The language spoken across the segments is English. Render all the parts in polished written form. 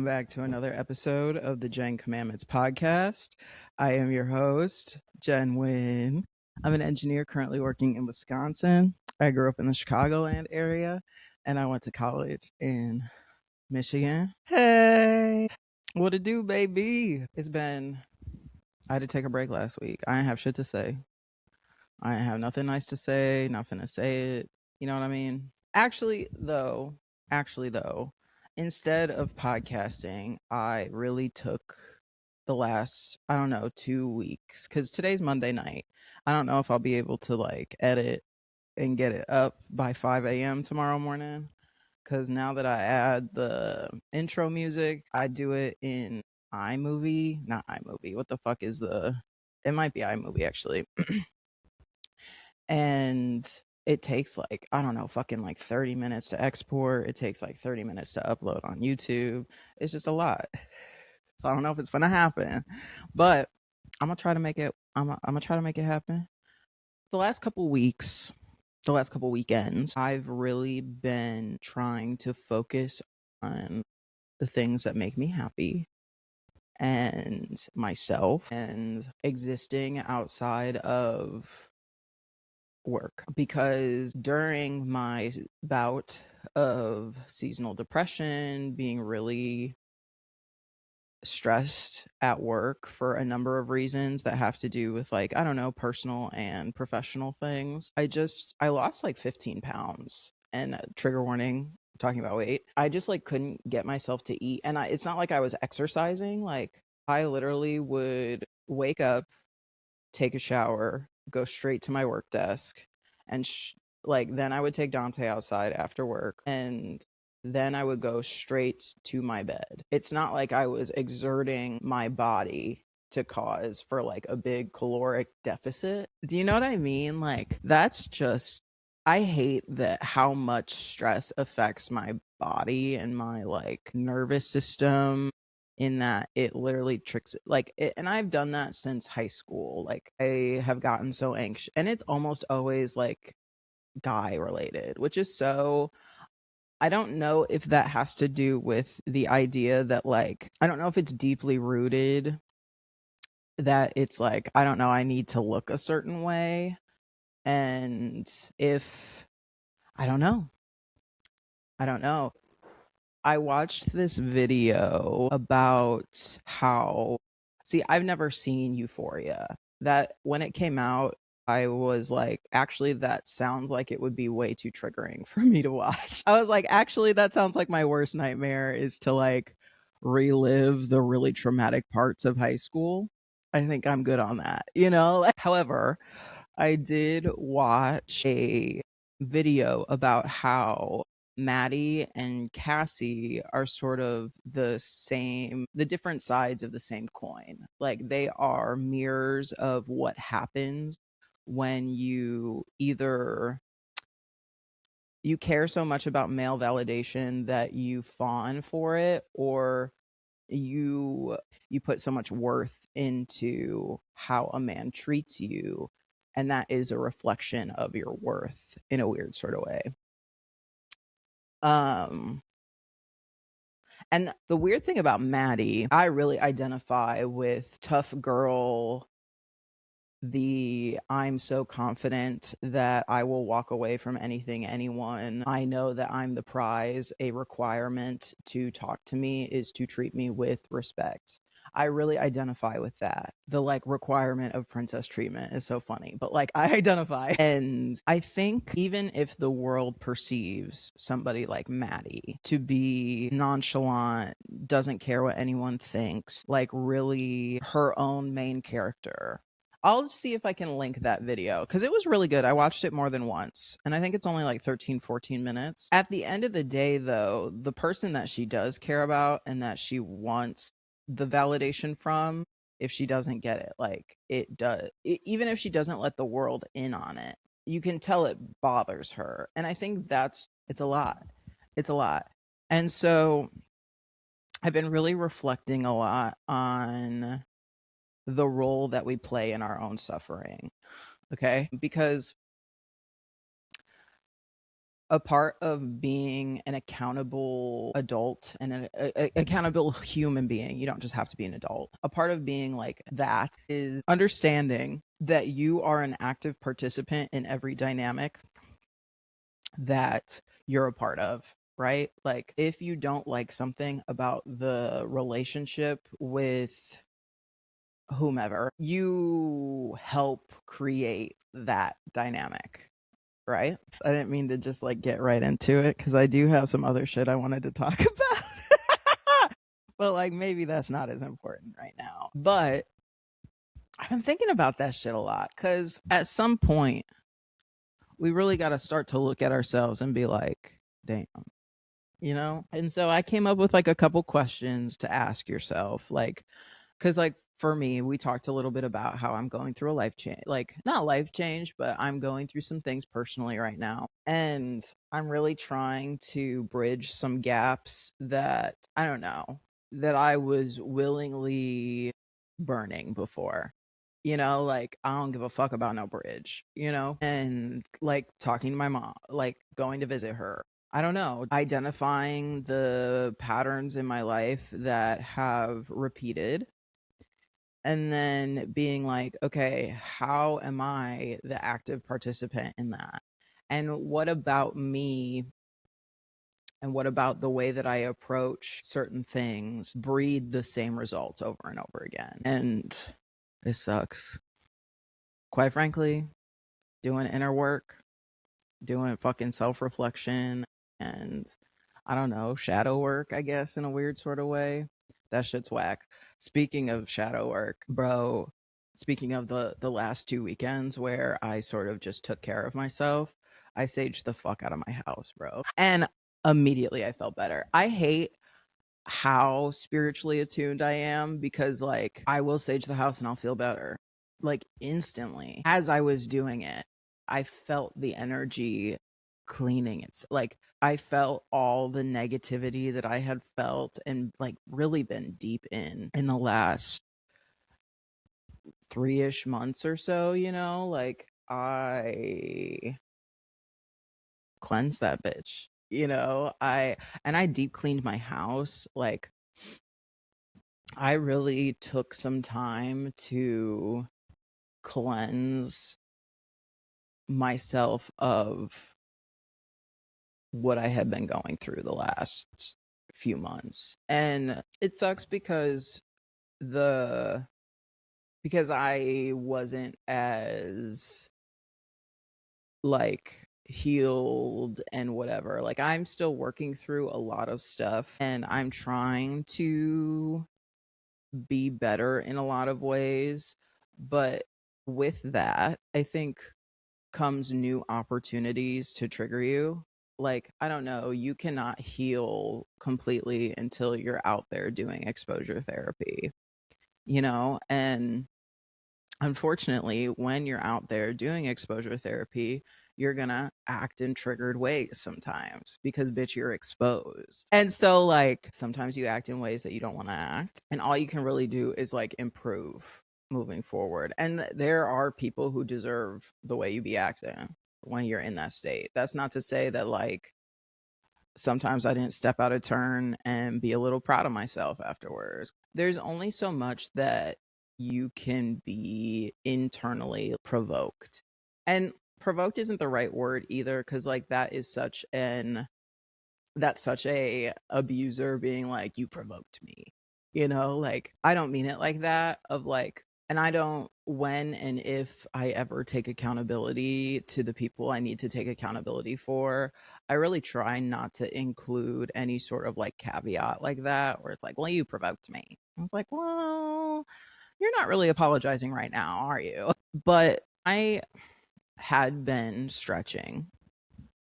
back to another episode of the Jenn Commandments podcast. I am your host, Jenn Wien. I'm an engineer currently working in Wisconsin. I grew up in the Chicagoland area and I went to college in Michigan. Hey, what it do, baby? I had to take a break last week. I didn't have shit to say. I didn't have nothing nice to say, nothing to say it. You know what I mean? Actually, though, instead of podcasting, I really took the last, I don't know, 2 weeks because today's Monday night. I don't know if I'll be able to like edit and get it up by 5 a.m. tomorrow morning because now that I add the intro music, I do it in iMovie, not iMovie. What the fuck is it might be iMovie actually. And it takes like, I don't know, fucking like 30 minutes to export. It takes like 30 minutes to upload on YouTube. It's just a lot. So I don't know if it's gonna happen. But I'm gonna try to make it I'm gonna try to make it happen. The last couple weeks, the last couple weekends, I've really been trying to focus on the things that make me happy and myself and existing outside of work because during my bout of seasonal depression, being really stressed at work for a number of reasons that have to do with like, I don't know, personal and professional things. I lost like 15 pounds and trigger warning, talking about weight. I just like couldn't get myself to eat. And it's not like I was exercising. Like I literally would wake up, take a shower, go straight to my work desk, and like then I would take Dante outside after work, and then I would go straight to my bed. It's not like I was exerting my body to cause for like a big caloric deficit. Do you know what I mean? Like that's just I hate that how much stress affects my body and my like nervous system in that it literally tricks it like it, and I've done that since high school. Like I have gotten so anxious and it's almost always like guy related, which is so I don't know if that has to do with the idea that like I don't know if it's deeply rooted that it's like I don't know, I need to look a certain way. And if I don't know, I don't know. I watched this video about how, see, I've never seen Euphoria. That when it came out, I was like, actually, that sounds like it would be way too triggering for me to watch. I was like, actually, that sounds like my worst nightmare is to like relive the really traumatic parts of high school. I think I'm good on that, you know? However, I did watch a video about how Maddie and Cassie are sort of the different sides of the same coin. Like they are mirrors of what happens when you care so much about male validation that you fawn for it, or you you put so much worth into how a man treats you, and that is a reflection of your worth in a weird sort of way. um and the weird thing about Maddie, I really identify with tough girl, the I'm so confident that I will walk away from anything, anyone. I know that I'm the prize. A requirement to talk to me is to treat me with respect. I really identify with that. The like requirement of princess treatment is so funny, but like I identify. And I think even if the world perceives somebody like Maddie to be nonchalant, doesn't care what anyone thinks, like really her own main character, I'll see if I can link that video because it was really good. I watched it more than once and I think it's only like 13, 14 minutes. At the end of the day, though, the person that she does care about and that she wants the validation from, if she doesn't get it, like it does, even if she doesn't let the world in on it, you can tell it bothers her. And I think it's a lot. It's a lot. And so I've been really reflecting a lot on the role that we play in our own suffering. Okay. Because a part of being an accountable adult and an accountable human being, you don't just have to be an adult. A part of being like that is understanding that you are an active participant in every dynamic that you're a part of, right? Like, if you don't like something about the relationship with whomever, you help create that dynamic, right? I didn't mean to just like get right into it because I do have some other shit I wanted to talk about. But like maybe that's not as important right now. But I've been thinking about that shit a lot because at some point we really got to start to look at ourselves and be like, damn, you know? And so I came up with like a couple questions to ask yourself, like, because like for me, we talked a little bit about how I'm going through a life change, like not life change, but I'm going through some things personally right now. And I'm really trying to bridge some gaps that I don't know, that I was willingly burning before. Like I don't give a fuck about no bridge, and like talking to my mom, like going to visit her. I don't know, identifying the patterns in my life that have repeated and then being like, okay, how am I the active participant in that? And what about me? And what about the way that I approach certain things breed the same results over and over again? And it sucks. Quite frankly, doing inner work, doing fucking self reflection, and I don't know, shadow work, I guess, in a weird sort of way. That shit's whack. Speaking of shadow work, bro, speaking of the last 2 weekends where I sort of just took care of myself, I saged the fuck out of my house, bro. And immediately I felt better. I hate how spiritually attuned I am because like I will sage the house and I'll feel better. Like instantly. As I was doing it, I felt the energy cleaning. It's like I felt all the negativity that I had felt and like really been deep in the last 3-ish months or so, like I cleansed that bitch. I deep cleaned my house. Like I really took some time to cleanse myself of what I had been going through the last few months. And it sucks the because I wasn't as like healed and whatever. Like I'm still working through a lot of stuff and I'm trying to be better in a lot of ways. But with that, I think comes new opportunities to trigger you. Like, I don't know, you cannot heal completely until you're out there doing exposure therapy, And unfortunately, when you're out there doing exposure therapy, you're gonna act in triggered ways sometimes because bitch, you're exposed. And so like sometimes you act in ways that you don't want to act. And all you can really do is like improve moving forward. And there are people who deserve the way you be acting when you're in that state. That's not to say that like sometimes I didn't step out of turn and be a little proud of myself afterwards. There's only so much that you can be internally provoked. And provoked isn't the right word either cuz like that's such a abuser being like you provoked me. Like I don't mean it like that of like and I don't when and if I ever take accountability to the people I need to take accountability for, I really try not to include any sort of like caveat like that where it's like, well, you provoked me. I was like, well, you're not really apologizing right now, are you? But I had been stretching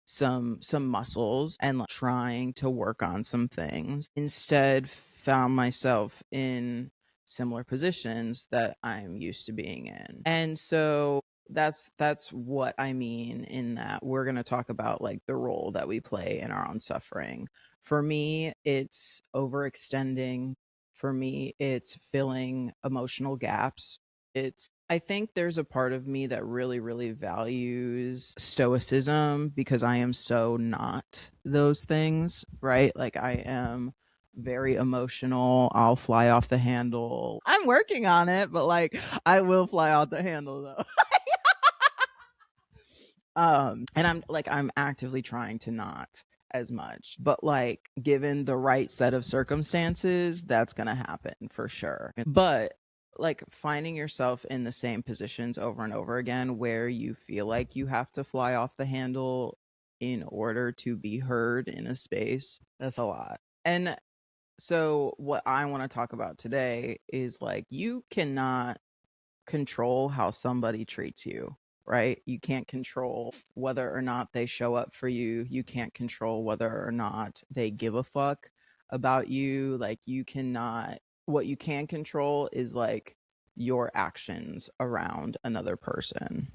some muscles and like, trying to work on some things. Instead, found myself in similar positions that I'm used to being in. And so that's what I mean in that we're going to talk about like the role that we play in our own suffering. For me, it's overextending. For me, it's filling emotional gaps I think there's a part of me that really, really values stoicism because I am so not those things, right? Like I am very emotional. I'll fly off the handle. I'm working on it, but like I will fly off the handle though. And I'm actively trying to not as much, but like given the right set of circumstances, that's gonna happen for sure. But like finding yourself in the same positions over and over again where you feel like you have to fly off the handle in order to be heard in a space, that's a lot. And so what I want to talk about today is like you cannot control how somebody treats you, right? You can't control whether or not they show up for you. You can't control whether or not they give a fuck about you. Like, you cannot, what you can control is like your actions around another person.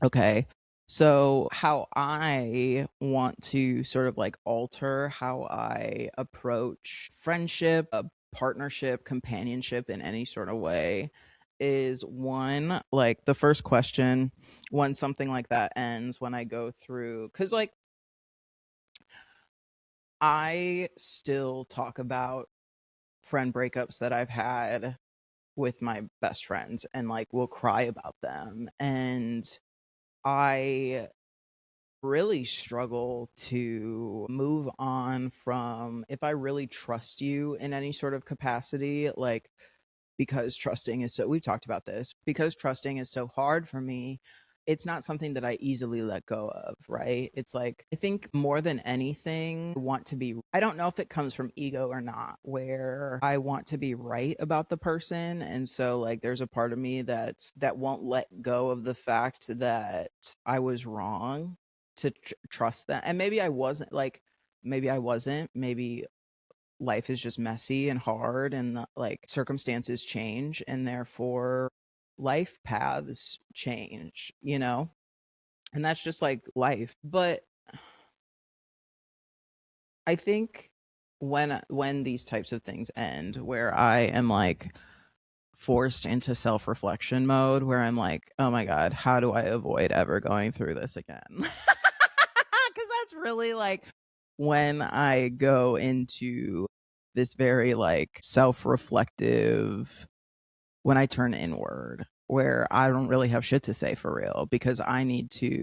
Okay. So, how I want to sort of like alter how I approach friendship, a partnership, companionship in any sort of way is one, like the first question when something like that ends, when I go through, because like I still talk about friend breakups that I've had with my best friends and like we'll cry about them. And I really struggle to move on from if I really trust you in any sort of capacity, like because trusting is so, we've talked about this, because trusting is so hard for me. It's not something that I easily let go of, right? It's like, I think more than anything, I want to be, I don't know if it comes from ego or not, where I want to be right about the person. And so, like, there's a part of me that won't let go of the fact that I was wrong to trust that. And maybe I wasn't, like, maybe I wasn't, maybe life is just messy and hard and like circumstances change and therefore life paths change, you know? And that's just like life. But I think when these types of things end where I am like forced into self-reflection mode where I'm like, "Oh my god, how do I avoid ever going through this again?" Cuz that's really like when I go into this very like self-reflective, when I turn inward where I don't really have shit to say for real because I need to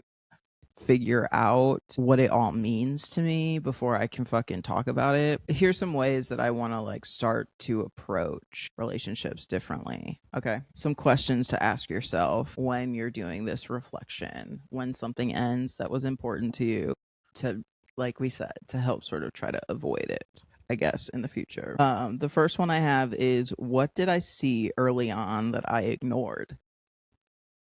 figure out what it all means to me before I can fucking talk about it. Here's some ways that I want to like start to approach relationships differently. Okay. Some questions to ask yourself when you're doing this reflection, when something ends that was important to you, to, like we said, to help sort of try to avoid it, I guess, in the future. The first one I have is, what did I see early on that I ignored?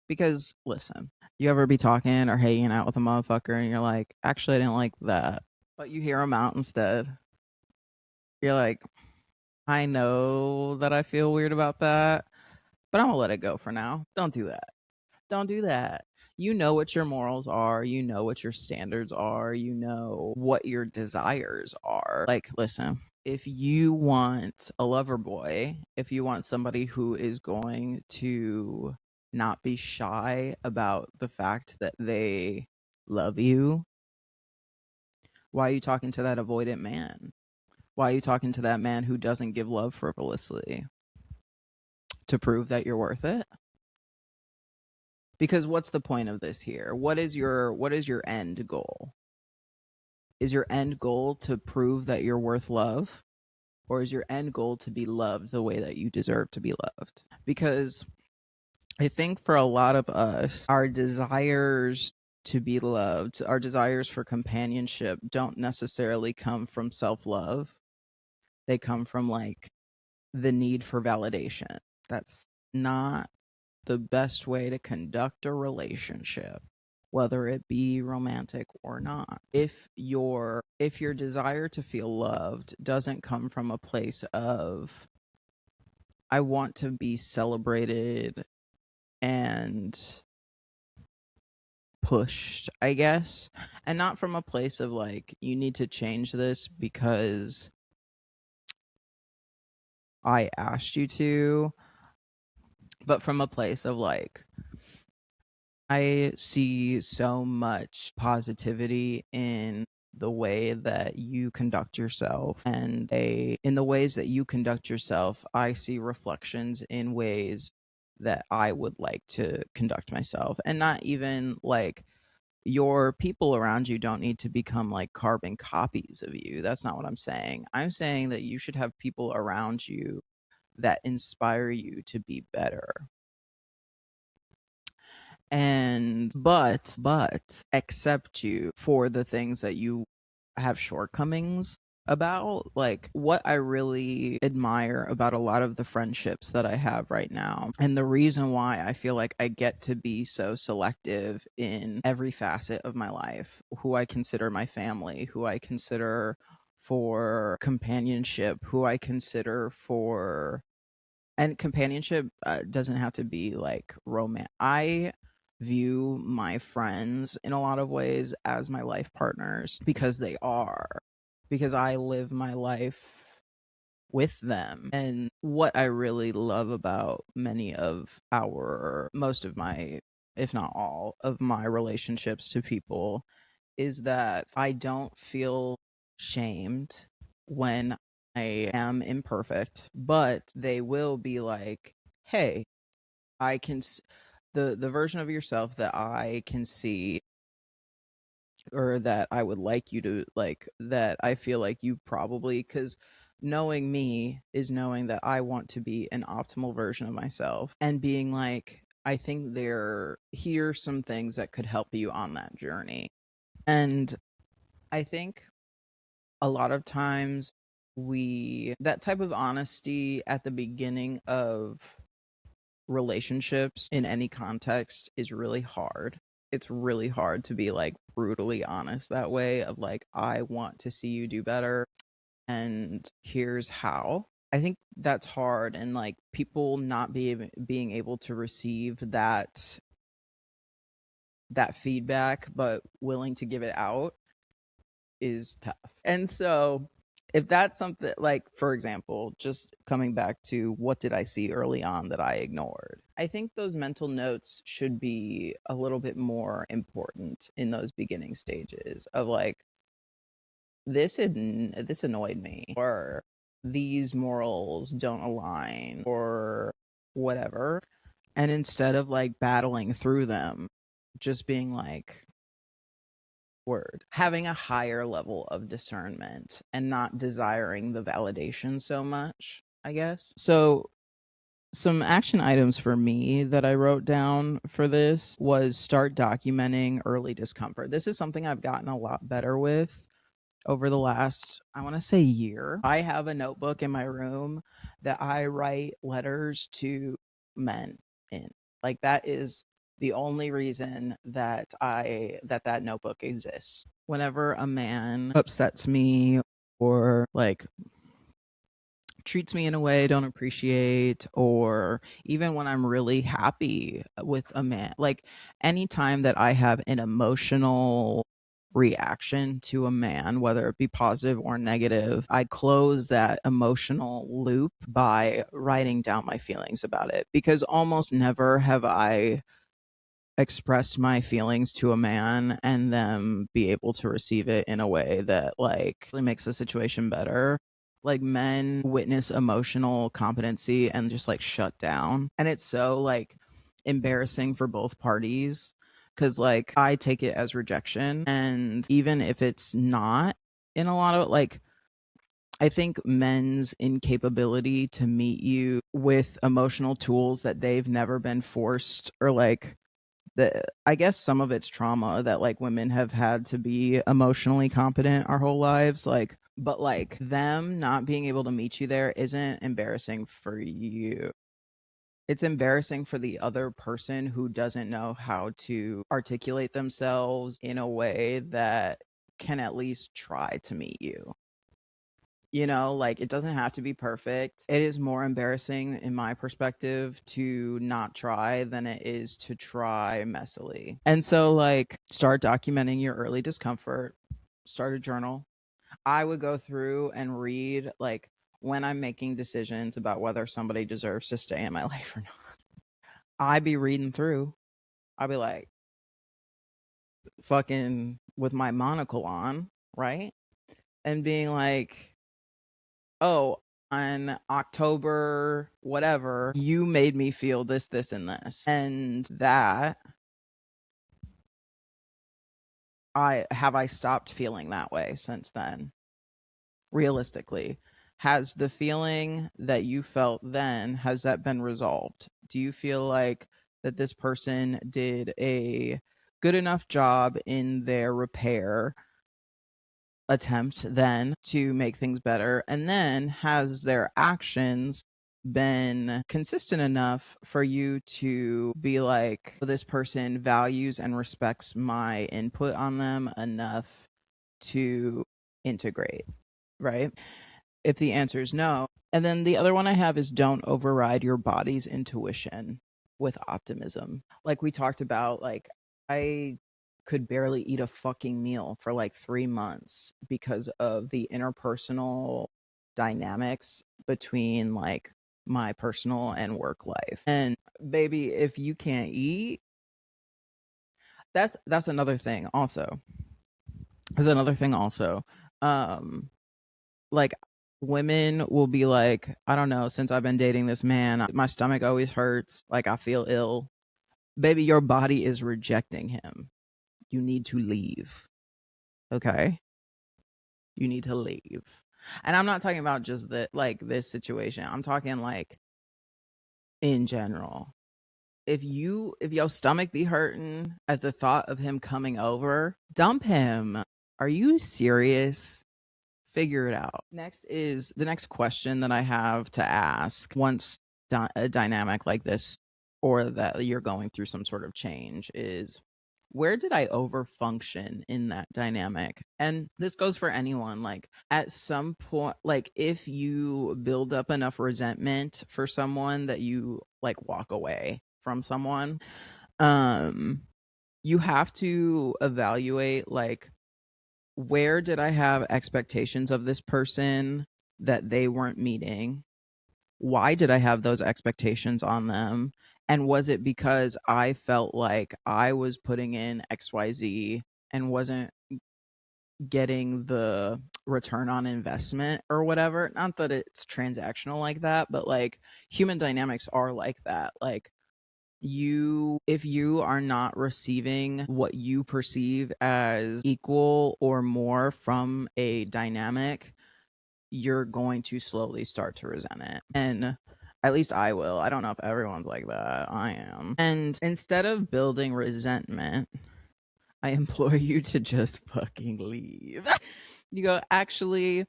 Because listen, you ever be talking or hanging out with a motherfucker and you're like, actually, I didn't like that, but you hear him out instead. You're like, I know that I feel weird about that, but I'm gonna let it go for now. Don't do that. Don't do that. You know what your morals are. You know what your standards are. You know what your desires are. Like, listen, if you want a lover boy, if you want somebody who is going to not be shy about the fact that they love you, why are you talking to that avoidant man? Why are you talking to that man who doesn't give love frivolously? To prove that you're worth it? Because what's the point of this here? What is your end goal? Is your end goal to prove that you're worth love? Or is your end goal to be loved the way that you deserve to be loved? Because I think for a lot of us, our desires to be loved, our desires for companionship don't necessarily come from self-love. They come from like the need for validation. That's not the best way to conduct a relationship, whether it be romantic or not. If your desire to feel loved doesn't come from a place of I want to be celebrated and pushed, I guess, and not from a place of like you need to change this because I asked you to, but from a place of like, I see so much positivity in the way that you conduct yourself, and in the ways that you conduct yourself, I see reflections in ways that I would like to conduct myself. And not even like your people around you don't need to become like carbon copies of you. That's not what I'm saying. I'm saying that you should have people around you that inspire you to be better. And but accept you for the things that you have shortcomings about. Like, what I really admire about a lot of the friendships that I have right now, and the reason why I feel like I get to be so selective in every facet of my life, who I consider my family, who I consider for companionship, who I consider for, and companionship doesn't have to be like romance. I view my friends in a lot of ways as my life partners because they are, because I live my life with them. And what I really love about many of our, most of my, if not all of my relationships to people is that I don't feel shamed when I am imperfect, but they will be like, "Hey, I can the version of yourself that I can see, or that I would like you to like, that I feel like you probably, cuz knowing me is knowing that I want to be an optimal version of myself, and being like, I think here's some things that could help you on that journey." And I think a lot of times that type of honesty at the beginning of relationships in any context is really hard. It's really hard to be like brutally honest that way, of like, I want to see you do better and here's how. I think that's hard, and like people not being able to receive that feedback but willing to give it out is tough. And so, if that's something like, for example, just coming back to what did I see early on that I ignored, I think those mental notes should be a little bit more important in those beginning stages of like, this annoyed me, or these morals don't align, or whatever. And instead of like battling through them, just being like, word, having a higher level of discernment and not desiring the validation so much, I guess. So some action items for me that I wrote down for this was start documenting early discomfort. This is something I've gotten a lot better with over the last, I want to say, year. I have a notebook in my room that I write letters to men in. Like, that is the only reason that that notebook exists. Whenever a man upsets me, or like treats me in a way I don't appreciate, or even when I'm really happy with a man, like anytime that I have an emotional reaction to a man, whether it be positive or negative, I close that emotional loop by writing down my feelings about it, because almost never have I expressed my feelings to a man and them be able to receive it in a way that like really makes the situation better. Like, men witness emotional competency and just like shut down, and it's so like embarrassing for both parties, because like I take it as rejection, and even if it's not, in a lot of like, I think men's incapability to meet you with emotional tools that they've never been forced, or like, the I guess some of it's trauma that like women have had to be emotionally competent our whole lives, like, but like them not being able to meet you there isn't embarrassing for you. It's embarrassing for the other person who doesn't know how to articulate themselves in a way that can at least try to meet you. Like, it doesn't have to be perfect. It is more embarrassing, in my perspective, to not try than it is to try messily. And so, like, start documenting your early discomfort, start a journal. I would go through and read, like, when I'm making decisions about whether somebody deserves to stay in my life or not. I be reading through. I'll be like fucking with my monocle on, right? And being like, oh, on October, whatever, you made me feel this, this, and this. And that I stopped feeling that way since then, realistically. Has the feeling that you felt then, has that been resolved? Do you feel like that this person did a good enough job in their repair attempt then to make things better? And then has their actions been consistent enough for you to be like, this person values and respects my input on them enough to integrate, right? If the answer is no. And then the other one I have is don't override your body's intuition with optimism. Like we talked about, like I could barely eat a fucking meal for like 3 months because of the interpersonal dynamics between like my personal and work life. And baby, if you can't eat, that's another thing also. There's another thing also. Um like women will be like, I don't know, since I've been dating this man, my stomach always hurts, like I feel ill. Baby, your body is rejecting him. You need to leave. Okay? You need to leave. And I'm not talking about just the like this situation. I'm talking like in general. If your stomach be hurting at the thought of him coming over, dump him. Are you serious? Figure it out. Next is the next question that I have to ask once a dynamic like this or that you're going through some sort of change is, where did I overfunction in that dynamic? And this goes for anyone. Like at some point, like if you build up enough resentment for someone that you like walk away from someone, um, you have to evaluate like, where did I have expectations of this person that they weren't meeting? Why did I have those expectations on them? And was it because I felt like I was putting in XYZ and wasn't getting the return on investment or whatever? Not that it's transactional like that, but like human dynamics are like that. Like, if you are not receiving what you perceive as equal or more from a dynamic, you're going to slowly start to resent it. And at least I will. I don't know if everyone's like that. I am. And instead of building resentment, I implore you to just fucking leave. You go, actually,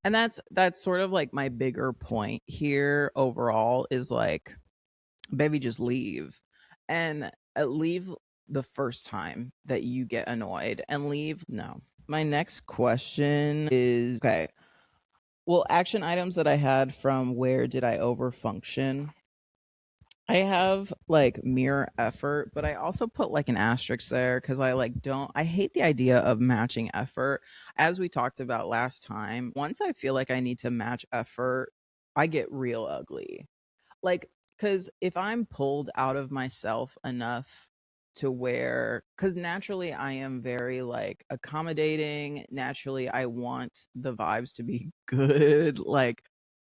and that's sort of like my bigger point here overall is like, baby, just leave. And leave the first time that you get annoyed and leave. No. My next question is, okay, well, action items that I had from where did I overfunction? I have like mere effort, but I also put like an asterisk there because I like don't, I hate the idea of matching effort. As we talked about last time, once I feel like I need to match effort, I get real ugly. Like, because if I'm pulled out of myself enough to where, because naturally I am very like accommodating, naturally I want the vibes to be good. Like,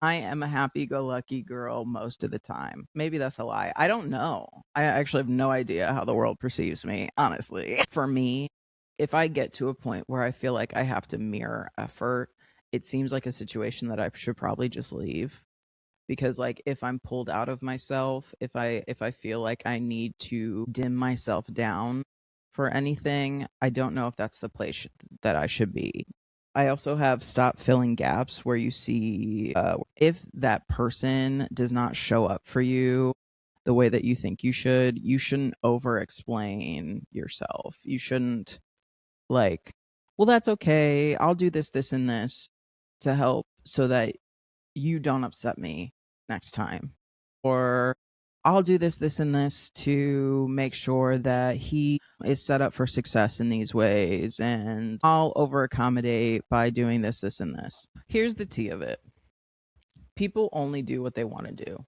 I am a happy go lucky girl most of the time. Maybe that's a lie. I don't know. I actually have no idea how the world perceives me, honestly. For me, if I get to a point where I feel like I have to mirror effort, it seems like a situation that I should probably just leave, because like if I'm pulled out of myself, if I feel like I need to dim myself down for anything, I don't know if that's the place that I should be. I also have stop filling gaps where you see if that person does not show up for you the way that you think you shouldn't over explain yourself. You shouldn't like, well, that's okay, I'll do this, this, and this to help so that you don't upset me next time. Or I'll do this, this, and this to make sure that he is set up for success in these ways. And I'll over accommodate by doing this, this, and this. Here's the tea of it: people only do what they want to do.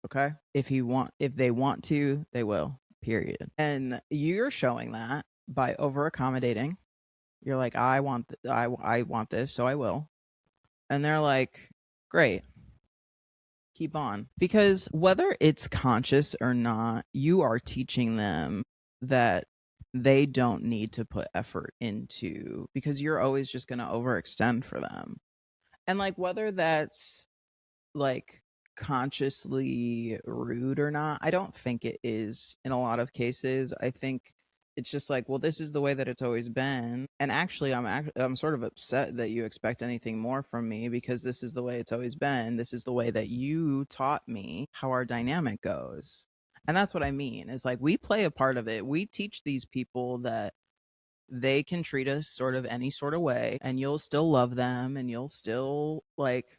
Okay? If they want to, they will. Period. And you're showing that by over accommodating. You're like, I want this, so I will. And they're like, great, keep on. Because whether it's conscious or not, you are teaching them that they don't need to put effort into, because you're always just going to overextend for them. And like whether that's like consciously rude or not, I don't think it is in a lot of cases. I think it's just like, well, this is the way that it's always been. And actually, I'm sort of upset that you expect anything more from me, because this is the way it's always been. This is the way that you taught me how our dynamic goes. And that's what I mean. Is like we play a part of it. We teach these people that they can treat us sort of any sort of way, and you'll still love them, and you'll still like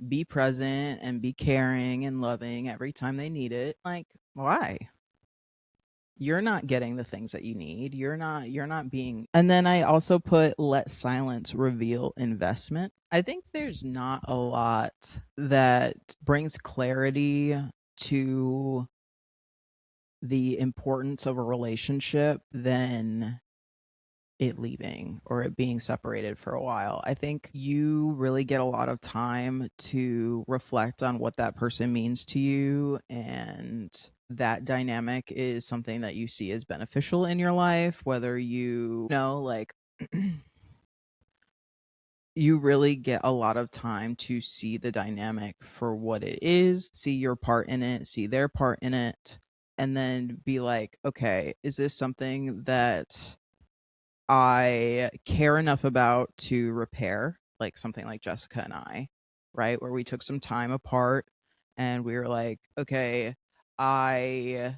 be present and be caring and loving every time they need it. Like, why? You're not getting the things that you need. You're not being. And then I also put let silence reveal investment. I think there's not a lot that brings clarity to the importance of a relationship than it leaving or it being separated for a while. I think you really get a lot of time to reflect on what that person means to you, and that dynamic is something that you see as beneficial in your life, whether you know, like, you really get a lot of time to see the dynamic for what it is, see your part in it, see their part in it, and then be like, okay, is this something that I care enough about to repair, like something like Jessica and I, right? Where we took some time apart and we were like, okay, I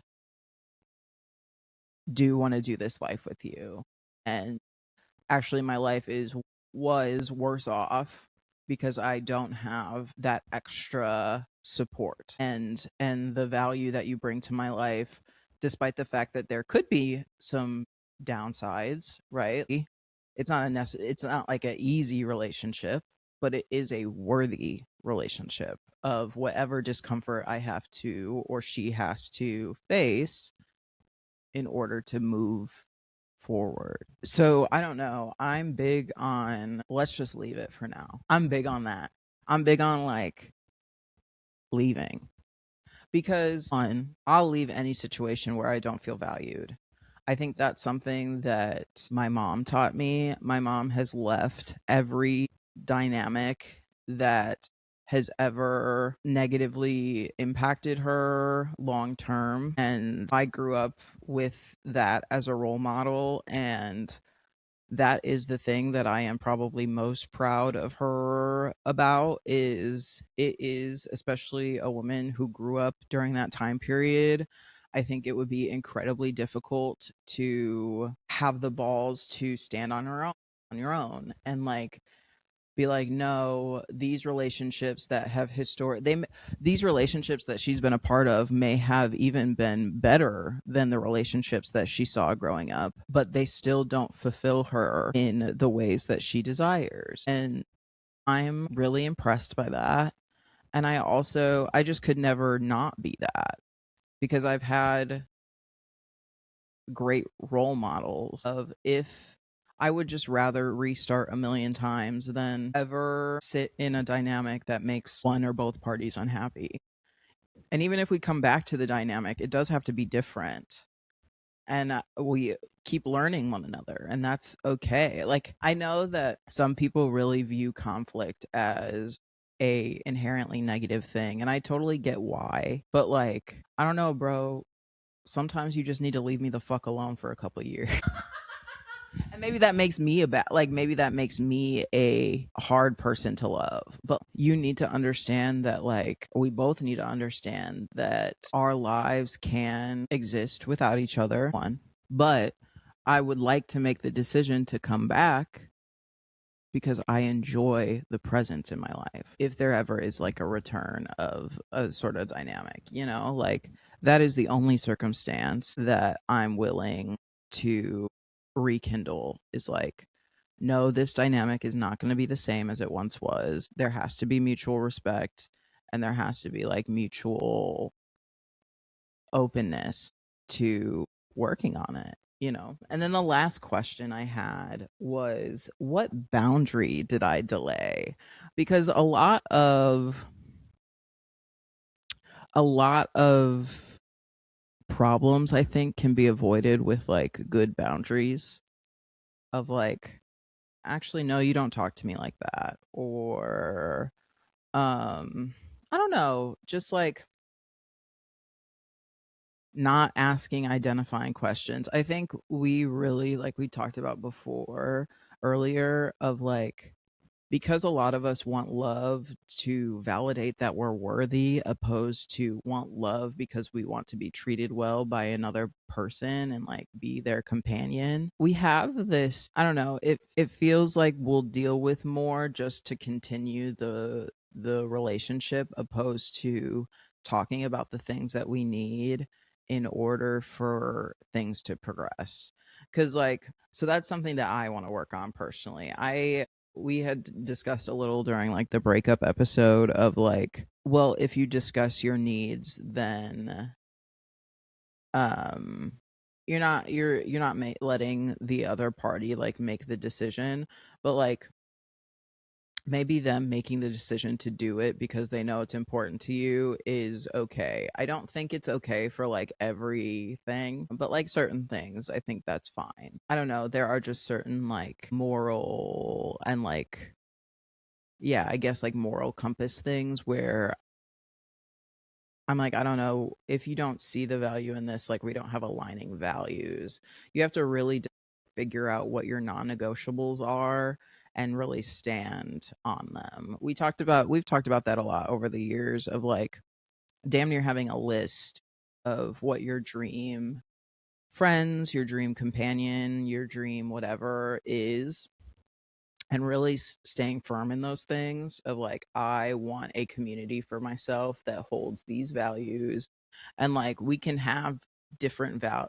do want to do this life with you. And actually my life is was worse off because I don't have that extra support and the value that you bring to my life, despite the fact that there could be some downsides, right? It's not like an easy relationship, but it is a worthy relationship of whatever discomfort I have to or she has to face in order to move forward. So I don't know. I'm big on let's just leave it for now. I'm big on that. I'm big on like leaving, because one, I'll leave any situation where I don't feel valued. I think that's something that my mom taught me. My mom has left every dynamic that has ever negatively impacted her long term. And I grew up with that as a role model. And that is the thing that I am probably most proud of her about. Is it is especially a woman who grew up during that time period. I think it would be incredibly difficult to have the balls to stand on your own and like be like, no, these relationships that have these relationships that she's been a part of may have even been better than the relationships that she saw growing up, but they still don't fulfill her in the ways that she desires. And I'm really impressed by that. And I just could never not be that, because I've had great role models of, if I would just rather restart a million times than ever sit in a dynamic that makes one or both parties unhappy. And even if we come back to the dynamic, it does have to be different. And we keep learning one another, and that's okay. Like, I know that some people really view conflict as a inherently negative thing, and I totally get why. But like, I don't know, bro, sometimes you just need to leave me the fuck alone for a couple years. And maybe that makes me maybe that makes me a hard person to love. But you need to understand that, like, we both need to understand that our lives can exist without each other. One, but I would like to make the decision to come back because I enjoy the presence in my life. If there ever is like a return of a sort of dynamic, like, that is the only circumstance that I'm willing to rekindle, is like, no, this dynamic is not going to be the same as it once was. There has to be mutual respect. and there has to be like mutual openness to working on it, you know? And then the last question I had was, what boundary did I delay? Because a lot of problems I think can be avoided with like good boundaries of like, actually no, you don't talk to me like that, or um I don't know, just like not asking identifying questions. I think we really, like we talked about before earlier, of like, because a lot of us want love to validate that we're worthy, opposed to want love because we want to be treated well by another person and like be their companion. We have this, I don't know, it feels like we'll deal with more just to continue the relationship, opposed to talking about the things that we need in order for things to progress. Cuz like, so that's something that I want to work on personally. I We had discussed a little during like the breakup episode of like, well, if you discuss your needs, then um you're not letting the other party like make the decision, but like maybe them making the decision to do it because they know it's important to you is okay. I don't think it's okay for like everything, but like certain things, I think that's fine. I don't know, there are just certain like moral and like, yeah, I guess like moral compass things where I'm like, I don't know, if you don't see the value in this, like we don't have aligning values. You have to really figure out what your non-negotiables are and really stand on them. We've talked about that a lot over the years of like damn near having a list of what your dream friends, your dream companion, your dream whatever is, and really staying firm in those things of like, I want a community for myself that holds these values. And like we can have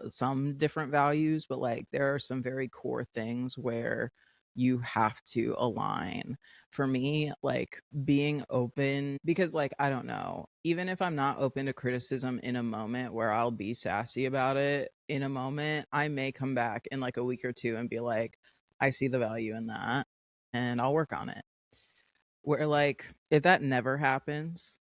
some different values, but like there are some very core things where you have to align. For me, like being open, because like I don't know, even if I'm not open to criticism in a moment where I'll be sassy about it in a moment, I may come back in like a week or two and be like, I see the value in that and I'll work on it. Where like if that never happens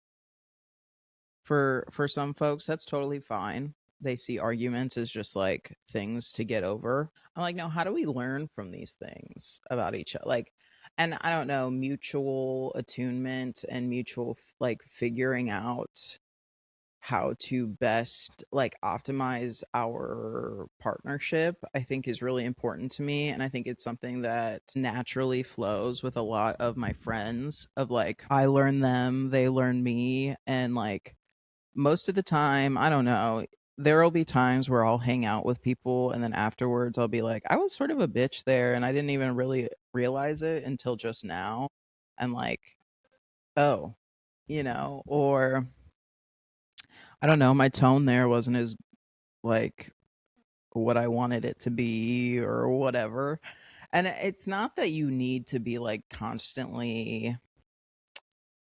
for some folks, that's totally fine. They see arguments as just like things to get over. I'm like, no, how do we learn from these things about each other? Like, and I don't know, mutual attunement and mutual like figuring out how to best like optimize our partnership, I think is really important to me. And I think it's something that naturally flows with a lot of my friends of like, I learn them, they learn me. And like most of the time, I don't know, there will be times where I'll hang out with people and then afterwards I'll be like, I was sort of a bitch there and I didn't even really realize it until just now. And like, oh, or I don't know, my tone there wasn't as like what I wanted it to be or whatever. And it's not that you need to be like constantly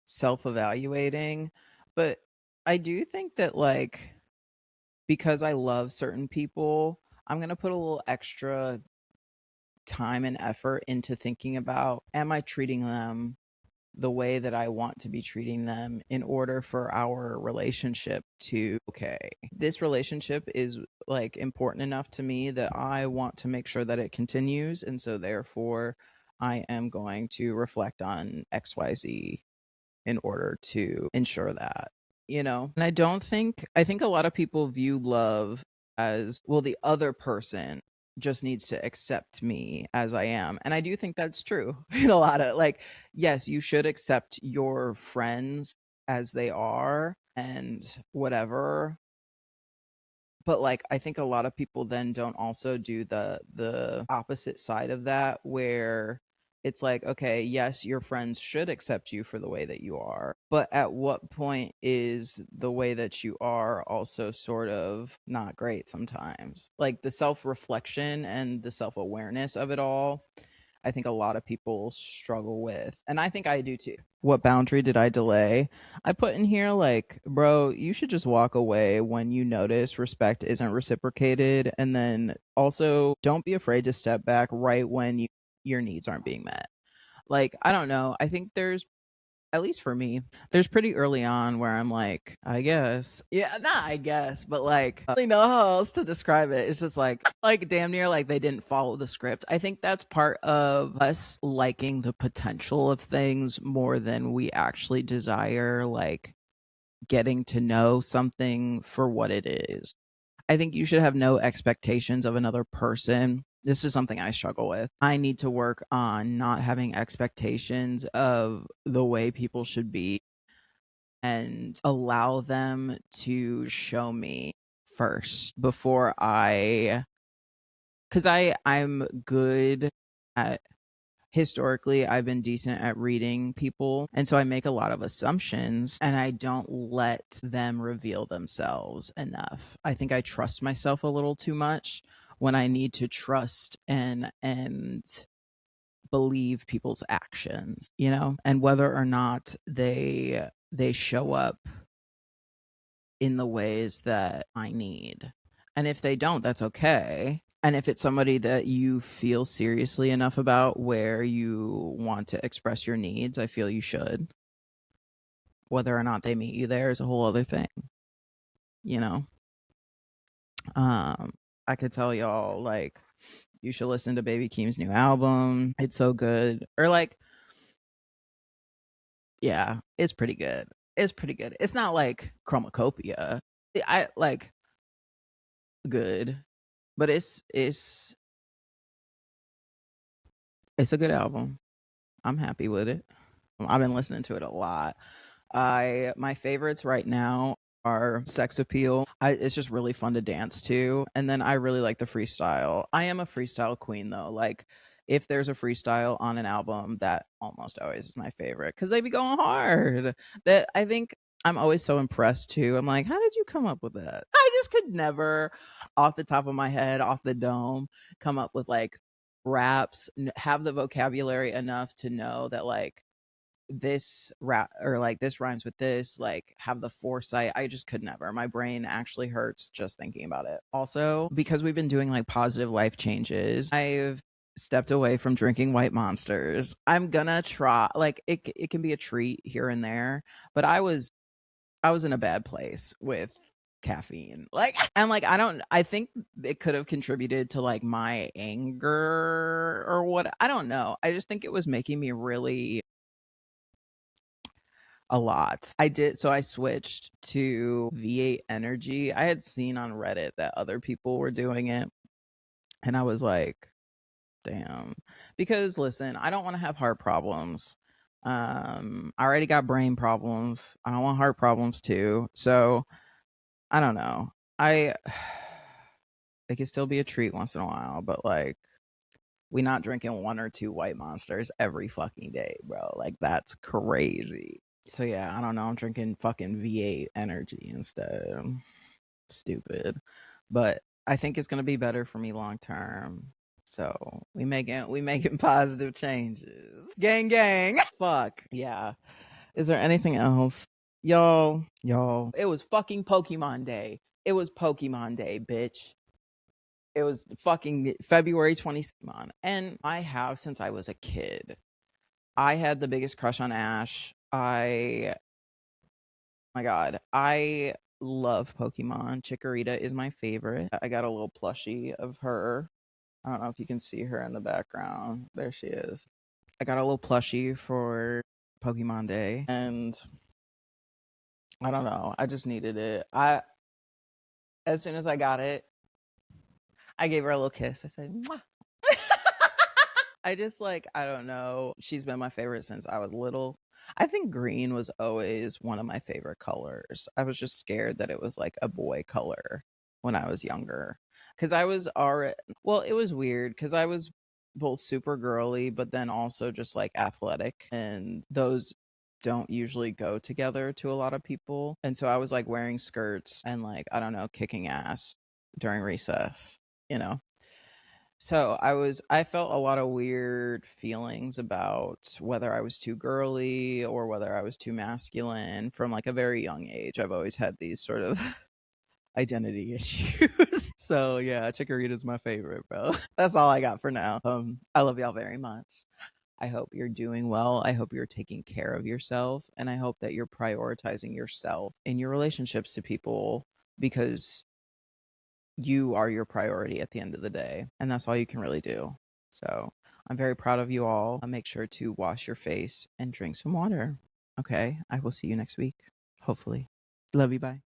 self-evaluating, but I do think that like because I love certain people, I'm going to put a little extra time and effort into thinking about, am I treating them the way that I want to be treating them in order for our relationship to okay. This relationship is like important enough to me that I want to make sure that it continues, and so therefore I am going to reflect on XYZ in order to ensure that, you know. And I think a lot of people view love as, well, the other person just needs to accept me as I am. And I do think that's true in a lot of like, yes, you should accept your friends as they are and whatever, but like I think a lot of people then don't also do the opposite side of that, where it's like, okay, yes, your friends should accept you for the way that you are, but at what point is the way that you are also sort of not great sometimes? Like the self-reflection and the self-awareness of it all, I think a lot of people struggle with, and I think I do too. What boundary did I delay? I put in here like, bro, you should just walk away when you notice respect isn't reciprocated. And then also don't be afraid to step back right when your needs aren't being met. Like, I don't know. I think there's, at least for me, there's pretty early on where I'm like, I guess. Yeah, not I guess, but like, I don't really know how else to describe it. It's just like damn near like they didn't follow the script. I think that's part of us liking the potential of things more than we actually desire, like getting to know something for what it is. I think you should have no expectations of another person. This is something I struggle with. I need to work on not having expectations of the way people should be and allow them to show me first before I, cuz I'm good at, historically I've been decent at reading people, and so I make a lot of assumptions and I don't let them reveal themselves enough. I think I trust myself a little too much when I need to trust and believe people's actions, and whether or not they show up in the ways that I need. And if they don't, that's okay. And if it's somebody that you feel seriously enough about where you want to express your needs, I feel you should. Whether or not they meet you there is a whole other thing, you know? Um, I could tell y'all, like, you should listen to Baby Keem's new album. It's so good. Or, like, yeah, it's pretty good. It's pretty good. It's not like Chromacopia. I like good, but it's a good album. I'm happy with it. I've been listening to it a lot. I My favorites right now are Sex Appeal. It's just really fun to dance to, and then I really like the freestyle. I am a freestyle queen though. Like if there's a freestyle on an album, that almost always is my favorite because they be going hard. That I think I'm always so impressed too. I'm like, how did you come up with that? I just could never, off the top of my head, off the dome, come up with like raps, have the vocabulary enough to know that like this rap or like this rhymes with this, like have the foresight. I just could never. My brain actually hurts just thinking about it. Also, because we've been doing like positive life changes, I've stepped away from drinking white monsters. I'm gonna try, like it can be a treat here and there, but I was in a bad place with caffeine. Like and like I think it could have contributed to like my anger or what, I don't know. I just think it was making me really a lot. I switched to V8 Energy. I had seen on Reddit that other people were doing it, and I was like, damn. Because listen, I don't want to have heart problems. I already got brain problems. I don't want heart problems too. So, I don't know. I It can still be a treat once in a while, but like we not drinking one or two white monsters every fucking day, bro. Like that's crazy. So yeah, I don't know. I'm drinking fucking V8 energy instead. Stupid. But I think it's gonna be better for me long term. So we making positive changes. Gang gang. Fuck. Yeah. Is there anything else? Y'all. It was fucking Pokemon Day. It was Pokemon Day, bitch. It was fucking February 22nd. And I have since I was a kid. I had the biggest crush on Ash. My God, I love Pokemon. Chikorita is my favorite. I got a little plushie of her. I don't know if you can see her in the background. There she is. I got a little plushie for Pokemon Day, and I don't know. I just needed it. As soon as I got it, I gave her a little kiss. I said, "Mwah." I just like, I don't know. She's been my favorite since I was little. I think green was always one of my favorite colors. I was just scared that it was like a boy color when I was younger. Cause I was already, well, it was weird because I was both super girly, but then also just like athletic. And those don't usually go together to a lot of people. And so I was like wearing skirts and like, I don't know, kicking ass during recess, you know? So I felt a lot of weird feelings about whether I was too girly or whether I was too masculine from like a very young age. I've always had these sort of identity issues. So yeah, Chikorita's my favorite, bro. That's all I got for now. I love y'all very much. I hope you're doing well. I hope you're taking care of yourself. And I hope that you're prioritizing yourself in your relationships to people because you are your priority at the end of the day. And that's all you can really do. So I'm very proud of you all. Make sure to wash your face and drink some water. Okay. I will see you next week. Hopefully. Love you. Bye.